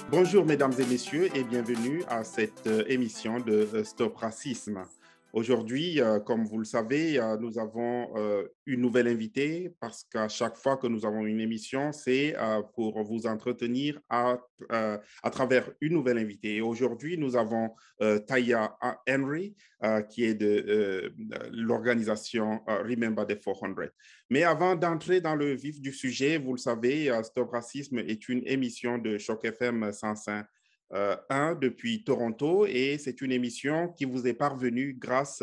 Bonjour mesdames et messieurs et bienvenue à cette émission de Stop Racisme. Aujourd'hui, comme vous le savez, nous avons une nouvelle invitée parce qu'à chaque fois que nous avons une émission, c'est pour vous entretenir à travers une nouvelle invitée. Et aujourd'hui, nous avons Taya Henry qui est de l'organisation Remember the 400. Mais avant d'entrer dans le vif du sujet, vous le savez, Stop Racisme est une émission de Choc FM 105 depuis Toronto et c'est une émission qui vous est parvenue grâce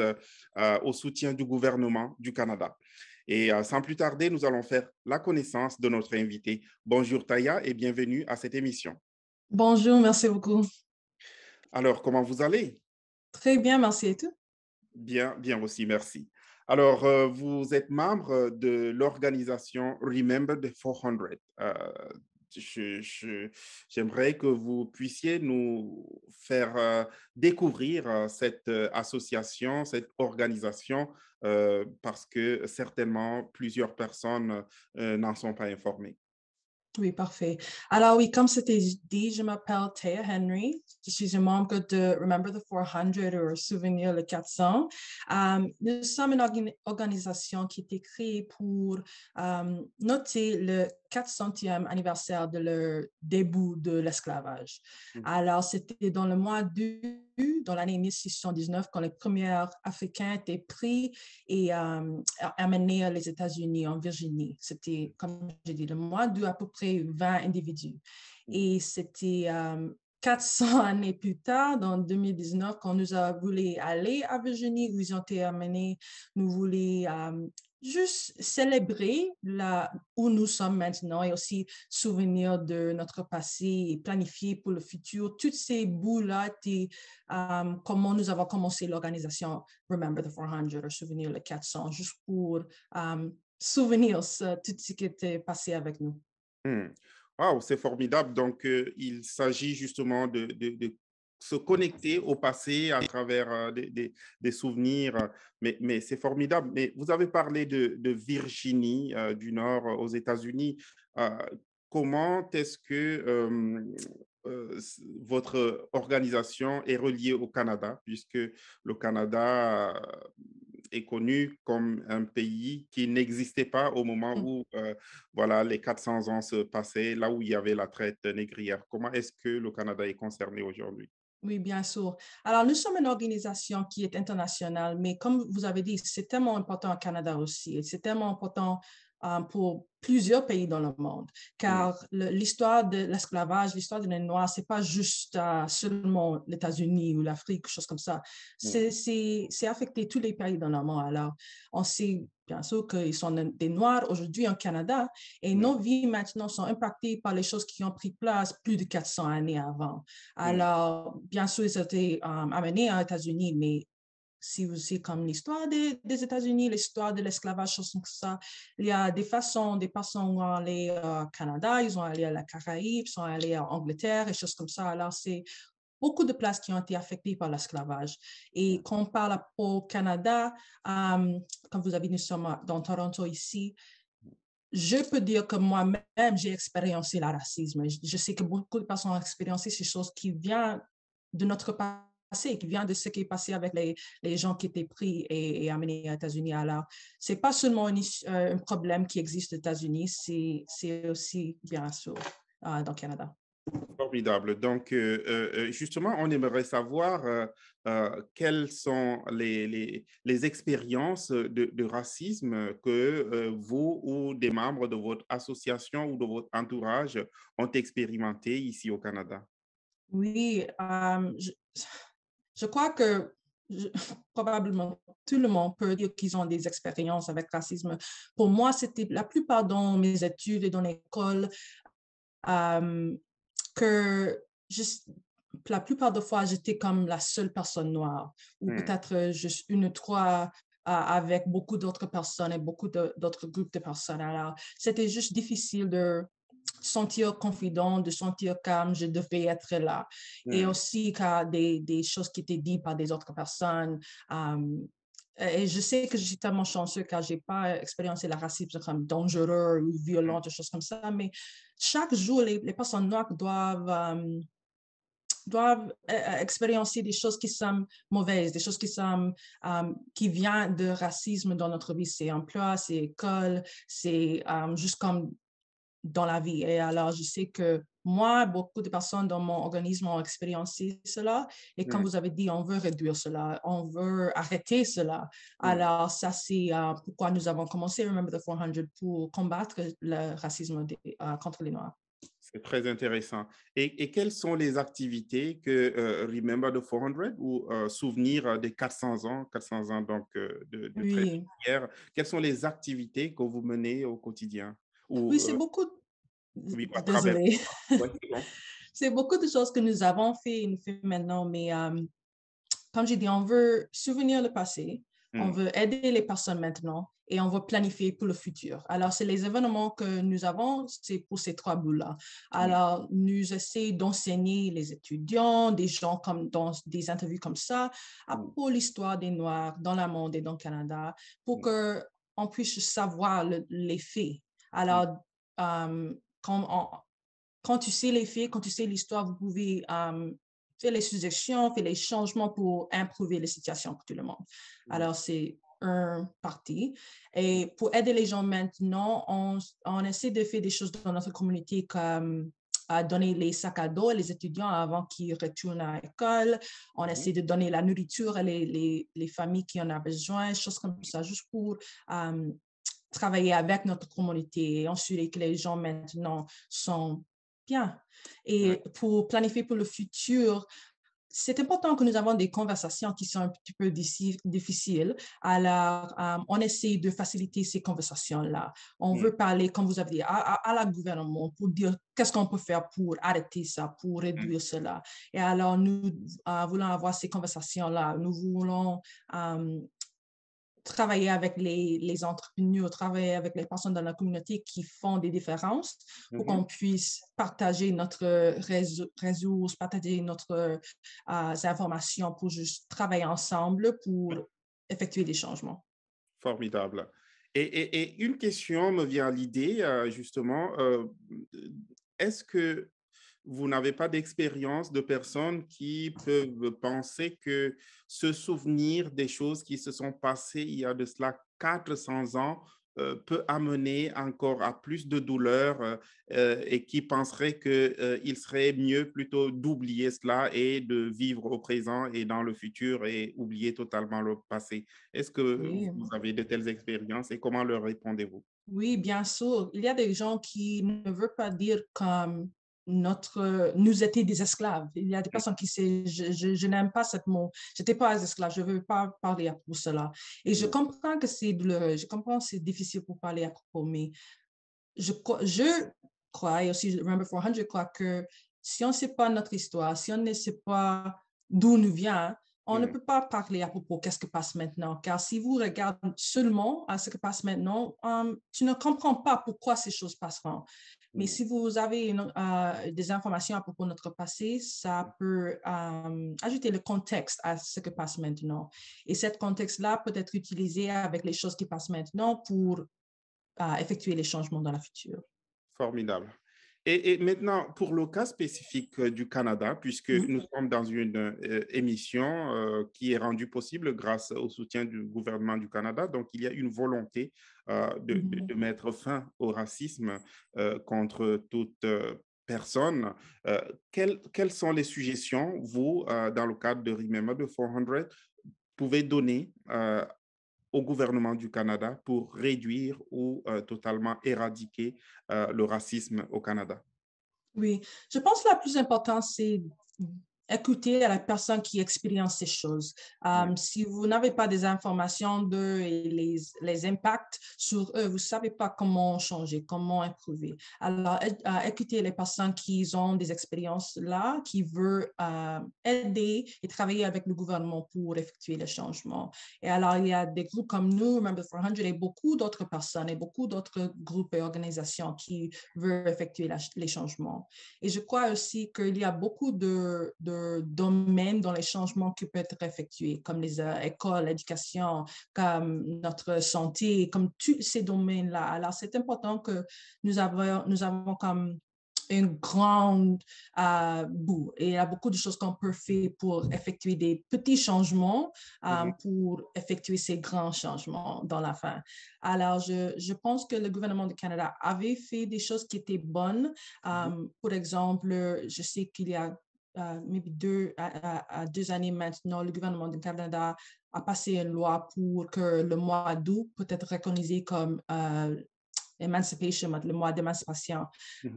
au soutien du gouvernement du Canada. Et sans plus tarder, nous allons faire la connaissance de notre invité. Bonjour Taya et bienvenue à cette émission. Bonjour, merci beaucoup. Alors, comment vous allez? Très bien, merci et tout. Bien, bien aussi, merci. Alors, vous êtes membre de l'organisation Remember the 400. J'aimerais que vous puissiez nous faire découvrir cette association, cette organisation, parce que certainement plusieurs personnes n'en sont pas informées. Oui, parfait. Alors oui, comme c'était dit, je m'appelle Taya Henry. Je suis un membre de Remember the 400 ou Souvenir le 400. Nous sommes une organisation qui a été créée pour noter le 400e anniversaire de le début de l'esclavage. Alors, c'était dans le mois d'août, dans l'année 1619, quand les premiers Africains étaient pris et amenés aux États-Unis, en Virginie. C'était, comme j'ai dit, le mois d'août, à peu près 20 individus. Et c'était 400 années plus tard, dans 2019, quand nous avons voulu aller à Virginie, où ils ont été amenés, nous voulions juste célébrer là où nous sommes maintenant et aussi souvenir de notre passé et planifier pour le futur. Toutes ces bouts-là, comment nous avons commencé l'organisation Remember the 400, souvenir le 400, juste pour souvenir tout ce qui était passé avec nous. Wow, c'est formidable. Donc, il s'agit justement de se connecter au passé à travers des souvenirs, mais c'est formidable. Mais vous avez parlé de Virginie du Nord aux États-Unis. Euh, Comment est-ce que votre organisation est reliée au Canada, puisque le Canada est connu comme un pays qui n'existait pas au moment où voilà, les 400 ans se passaient, là où il y avait la traite négrière. Comment est-ce que le Canada est concerné aujourd'hui? Oui, bien sûr. Alors, nous sommes une organisation qui est internationale, mais comme vous avez dit, c'est tellement important au Canada aussi. Et c'est tellement important pour plusieurs pays dans le monde, Mm, car l'histoire de l'esclavage, l'histoire des Noirs, c'est pas juste seulement les États-Unis ou l'Afrique, choses comme ça. mm, C'est affecté tous les pays dans le monde. Alors, on sait bien sûr qu'ils sont des Noirs aujourd'hui au Canada et mm, nos vies maintenant sont impactées par les choses qui ont pris place plus de 400 années avant. mm, Alors, bien sûr, ils ont été amenés aux États-Unis, mais si vous savez comme l'histoire des États-Unis, l'histoire de l'esclavage, choses comme ça, il y a des personnes ont allé au Canada, ils ont allé à la Caraïbe, ils sont allés en Angleterre et choses comme ça. Alors, c'est beaucoup de places qui ont été affectées par l'esclavage. Et quand on parle au Canada, comme vous avez dit, nous sommes dans Toronto ici, je peux dire que moi-même, j'ai expériencé le racisme. Je sais que beaucoup de personnes ont expériencé ces choses qui viennent de notre passé, qui viennent de ce qui est passé avec les gens qui étaient pris et amenés aux États-Unis. Alors, ce n'est pas seulement un problème qui existe aux États-Unis, c'est aussi, bien sûr, dans le Canada. Formidable. Donc, justement, on aimerait savoir quelles sont les expériences de racisme que vous ou des membres de votre association ou de votre entourage ont expérimenté ici au Canada. Oui, je crois que probablement tout le monde peut dire qu'ils ont des expériences avec racisme. Pour moi, c'était la plupart dans mes études et dans l'école euh, que la plupart des fois, j'étais comme la seule personne noire ou Hmm, peut-être juste une ou trois avec beaucoup d'autres personnes et beaucoup d'autres groupes de personnes. Alors, c'était juste difficile de sentir confident, de sentir calme, je devais être là. Et hmm, aussi quand des choses qui étaient dites par des autres personnes. Et je sais que je suis tellement chanceux car je n'ai pas expérimenté le racisme comme dangereux ou violent, des choses comme ça, mais chaque jour, les personnes noires doivent doivent expérimenter des choses qui sont mauvaises, des choses qui viennent de racisme dans notre vie. C'est emploi, c'est école, c'est juste comme dans la vie. Et alors, je sais que moi, beaucoup de personnes dans mon organisme ont expérimenté cela. Et comme Mm, vous avez dit, on veut réduire cela, on veut arrêter cela. mm. Alors, ça, c'est pourquoi nous avons commencé Remember the 400 pour combattre le racisme contre les Noirs. C'est très intéressant. Et quelles sont les activités que Remember the 400 ou Souvenir des 400 ans donc, de traite Oui, négrière, quelles sont les activités que vous menez au quotidien ou oui, c'est beaucoup. oui, à travers Désolée. ouais, c'est bon. C'est beaucoup de choses que nous avons fait et nous faisons maintenant, mais comme j'ai dit, on veut souvenir le passé, on Mm, veut aider les personnes maintenant et on veut planifier pour le futur. Alors, c'est les événements que nous avons, c'est pour ces trois bouts-là. mm, Alors, nous essayons d'enseigner les étudiants, des gens comme dans des interviews comme ça, à mm, propos de l'histoire des Noirs dans le monde et dans le Canada, pour mm, qu'on puisse savoir les faits. mm, Alors, quand quand tu sais les faits, quand tu sais l'histoire, vous pouvez faire les suggestions, faire les changements pour improver les situations pour tout le monde. mm, Alors, c'est un parti. Et pour aider les gens maintenant, on essaie de faire des choses dans notre communauté comme à donner les sacs à dos les étudiants avant qu'ils retournent à l'école. On mm. essaie de donner la nourriture à les familles qui en ont besoin, choses comme ça, juste pour travailler avec notre communauté et assurer que les gens maintenant sont bien. Ouais. Et pour planifier pour le futur, c'est important que nous avons des conversations qui sont un petit peu difficiles. Alors, on essaie de faciliter ces conversations-là. On Mm, veut parler, comme vous avez dit, à la gouvernement pour dire qu'est-ce qu'on peut faire pour arrêter ça, pour mm. réduire cela. Et alors, nous voulons avoir ces conversations-là. Nous voulons travailler avec les entrepreneurs, travailler avec les personnes dans la communauté qui font des différences pour Mhm. qu'on puisse partager notre réseau, partager notre informations pour juste travailler ensemble pour effectuer des changements. Formidable. Et une question me vient à l'idée, justement, est-ce que vous n'avez pas d'expérience de personnes qui peuvent penser que ce souvenir des choses qui se sont passées il y a de cela 400 ans peut amener encore à plus de douleur et qui penseraient qu'il serait mieux plutôt d'oublier cela et de vivre au présent et dans le futur et oublier totalement le passé. Est-ce que Oui. vous avez de telles expériences et comment leur répondez-vous? Oui, bien sûr. Il y a des gens qui ne veulent pas dire comme nous étions des esclaves. Il y a des personnes qui disent, je n'aime pas ce mot. Je n'étais pas esclave, je ne veux pas parler à propos de cela. Et je Mm, comprends que c'est douloureux, je comprends que c'est difficile pour parler à propos, mais je crois, et aussi Remember 400, je crois que si on ne sait pas notre histoire, si on ne sait pas d'où nous vient, on ne mm, peut pas parler à propos de qu'est-ce qui passe maintenant. Car si vous regardez seulement à ce qui passe maintenant, tu ne comprends pas pourquoi ces choses passeront. Mais mm. si vous avez des informations à propos de notre passé, ça peut ajouter le contexte à ce qui passe maintenant. Et ce contexte-là peut être utilisé avec les choses qui passent maintenant pour effectuer les changements dans la future. Formidable. Et maintenant, pour le cas spécifique du Canada, puisque nous Mhm. sommes dans une émission qui est rendue possible grâce au soutien du gouvernement du Canada, donc il y a une volonté de Mhm. mettre fin au racisme contre toute personne. Quelles sont les suggestions, vous, dans le cadre de Remember the 400, pouvez donner au gouvernement du Canada pour réduire ou totalement éradiquer le racisme au Canada? Oui, je pense que la plus importante, c'est écouter à la personne qui expérience ces choses. Mm, Si vous n'avez pas des informations d'eux et les impacts sur eux, vous ne savez pas comment changer, comment improver. Alors, écoutez les personnes qui ont des expériences là, qui veulent aider et travailler avec le gouvernement pour effectuer les changements. Et alors, il y a des groupes comme nous, Remember 400, et beaucoup d'autres personnes et beaucoup d'autres groupes et organisations qui veulent effectuer les changements. Et je crois aussi qu'il y a beaucoup de domaines dans les changements qui peuvent être effectués, comme les écoles, l'éducation, comme notre santé, comme tous ces domaines-là. Alors, c'est important que nous avons comme un grand bout. Et il y a beaucoup de choses qu'on peut faire pour effectuer des petits changements, pour effectuer ces grands changements dans la fin. Alors, je pense que le gouvernement du Canada avait fait des choses qui étaient bonnes. Par exemple, je sais qu'il y a maybe 2 années maintenant, le gouvernement du Canada a passé une loi pour que le mois d'août peut être reconnu comme Emancipation, le mois d'émancipation.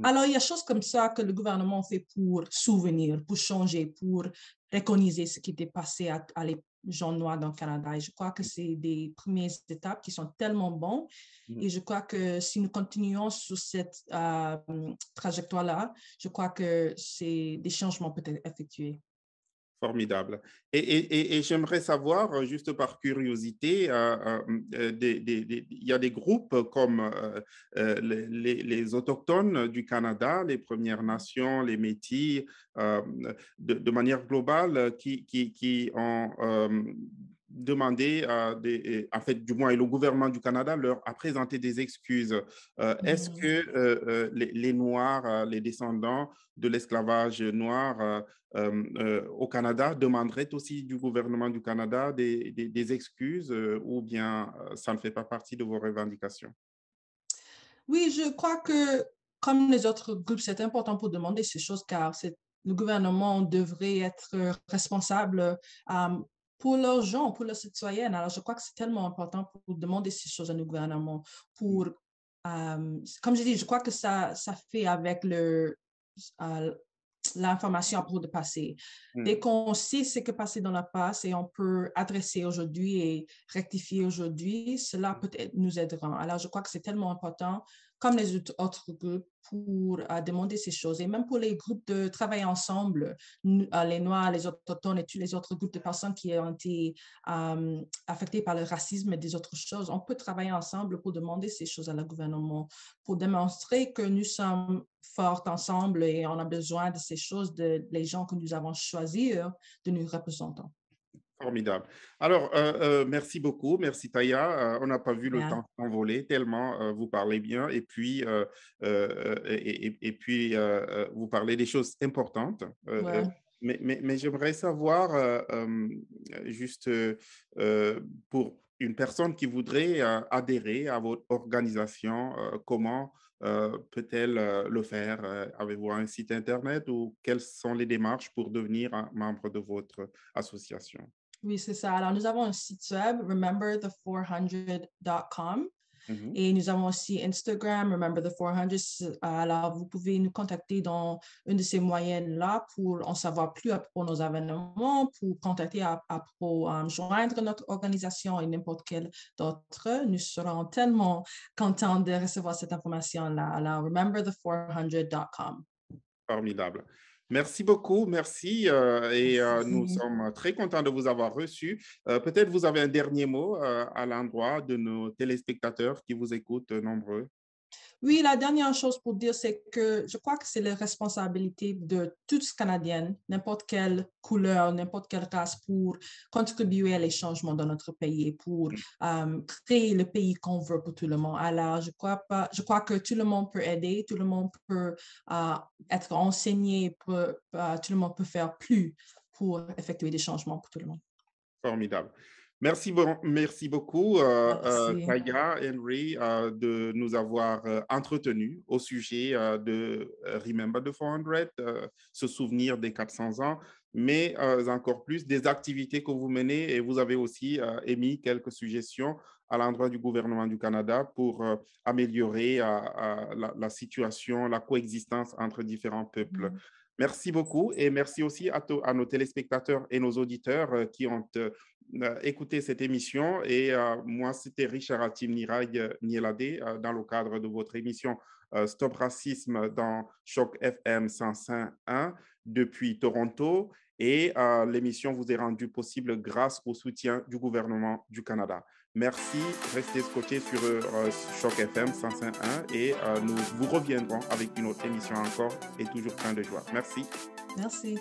Alors, il y a des choses comme ça que le gouvernement fait pour souvenir, pour changer, pour reconnaître ce qui était passé à les gens noirs dans le Canada. Et je crois que c'est des premières étapes qui sont tellement bonnes. Et je crois que si nous continuons sur cette trajectoire-là, je crois que c'est des changements peut-être effectués. Formidable. Et j'aimerais savoir, juste par curiosité, il y a des groupes comme les Autochtones du Canada, les Premières Nations, les Métis, de manière globale, qui ont demandé, en fait, du moins, et le gouvernement du Canada leur a présenté des excuses. Est-ce que les Noirs, les descendants de l'esclavage noir, au Canada demanderaient aussi du gouvernement du Canada des excuses ou bien ça ne fait pas partie de vos revendications? Oui, je crois que comme les autres groupes, c'est important pour demander ces choses car le gouvernement devrait être responsable pour leurs gens, pour leurs citoyens. Alors, je crois que c'est tellement important pour demander ces choses à nos gouvernements. Comme je dis, je crois que ça fait avec l'information à propos de passé. Dès qu'on sait ce qui est passé dans le passé et on peut adresser aujourd'hui et rectifier aujourd'hui, cela peut-être nous aidera. Alors, je crois que c'est tellement important, comme les autres groupes, pour demander ces choses. Et même pour les groupes de travail ensemble, les Noirs, les Autochtones et tous les autres groupes de personnes qui ont été affectés par le racisme et des autres choses, on peut travailler ensemble pour demander ces choses à le gouvernement, pour démontrer que nous sommes forts ensemble et on a besoin de ces choses, les gens que nous avons choisis de nous représenter. Formidable. Alors, merci beaucoup. Merci, Taya. On n'a pas vu le Bien. temps s'envoler tellement vous parlez bien et puis vous parlez des choses importantes. Ouais. Mais j'aimerais savoir, juste pour une personne qui voudrait adhérer à votre organisation, comment peut-elle le faire? Avez-vous un site Internet ou quelles sont les démarches pour devenir un membre de votre association? Oui, c'est ça. Alors, nous avons un site web, rememberthe400.com, Mhm. et nous avons aussi Instagram, rememberthe400. Alors, vous pouvez nous contacter dans une de ces moyennes-là pour en savoir plus pour nos événements, pour contacter pour joindre notre organisation et n'importe quelle d'autre. Nous serons tellement contents de recevoir cette information-là. Alors, rememberthe400.com. Formidable. Merci beaucoup, merci. Nous Merci. sommes très contents de vous avoir reçu. Peut-être vous avez un dernier mot à l'endroit de nos téléspectateurs qui vous écoutent nombreux. Oui, la dernière chose pour dire, c'est que je crois que c'est la responsabilité de tous Canadiens, n'importe quelle couleur, n'importe quelle race, pour contribuer à les changements dans notre pays et pour créer le pays qu'on veut pour tout le monde. Alors, je crois que tout le monde peut aider, tout le monde peut être enseigné, tout le monde peut faire plus pour effectuer des changements pour tout le monde. Formidable. Merci beaucoup, Merci. Taya, Henry, de nous avoir entretenus au sujet de Remember the 400, se souvenir des 400 ans, mais encore plus des activités que vous menez. Et vous avez aussi émis quelques suggestions à l'endroit du gouvernement du Canada pour améliorer la situation, la coexistence entre différents peuples. Merci beaucoup et merci aussi à nos téléspectateurs et nos auditeurs qui ont écouté cette émission. Et moi, c'était Richard Atim Niraï Nielade dans le cadre de votre émission Stop Racisme dans Choc FM 105.1 depuis Toronto. Et l'émission vous est rendue possible grâce au soutien du gouvernement du Canada. Merci, restez scotchés sur Choc FM 105.1 et nous vous reviendrons avec une autre émission encore et toujours plein de joie. Merci. Merci.